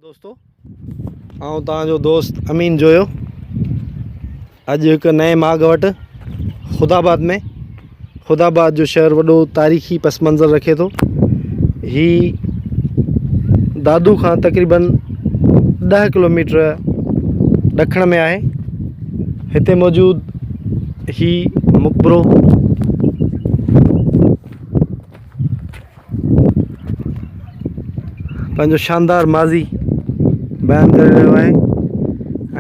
दोस्तों आउं तव्हांजो दोस्त अमीन जोयो अॼु हिकु नए माॻ वटि ख़ुदाबाद जो शहर वॾो तारीख़ी पस मंज़र रखे थो। ही दादू खां तक़रीबन 10 किलोमीटर ॾखण में आहे। हिते मौजूद ही मक़बरो पंहिंजो शानदार माज़ी बयान करे रहियो आहे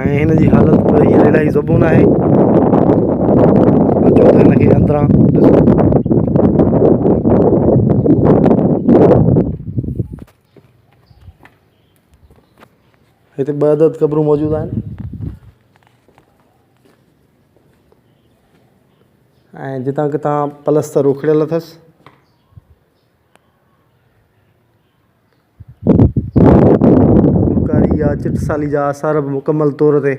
ऐं हिन जी हालत बि हींअर इलाही ज़बून आहे। अचो त हिनखे अंदरां ॾिसो। हिते 2 अदद क़बरूं मौजूदु आहिनि ऐं जितां कितां पलस्तर उखड़ियल अथसि। गुलकारी या चिटसाली जा आसार बि मुकमल तौर ते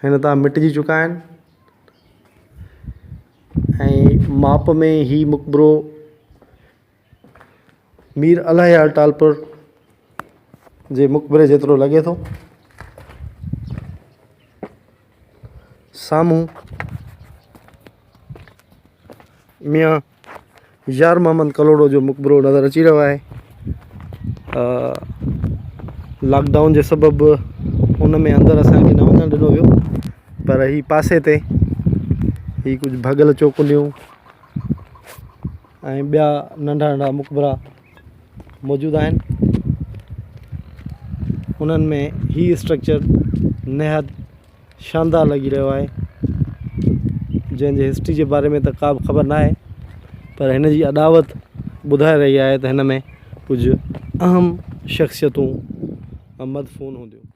हिन तां मिटिजी चुका आहिनि ऐं माप में ही मक़बरो मीर अलाहियाल टालपुर जे मक़बरे जेतिरो लॻे थो। साम्हूं मियां यार मोहम्मद कलोड़ो जो मक़बरो नज़र अची रहियो आहे। लॉकडाउन जे सबबु उन में अंदरि असांखे न वञणु ॾिनो वियो, पर ही पासे ते ही कुझु भॻल चौकुनियूं ऐं ॿिया नंढा नंढा मक़बरा मौजूदु आहिनि। उन्हनि में ही स्ट्रक्चर निहायत शानदार लॻी रहियो आहे, जंहिंजे हिस्ट्री जे बारे में त का बि ख़बर न आहे, पर हिन जी अदावत ॿुधाए रही आहे त हिन में कुझु अहम शख़्सियतूं मदफ़ून हूंदियूं।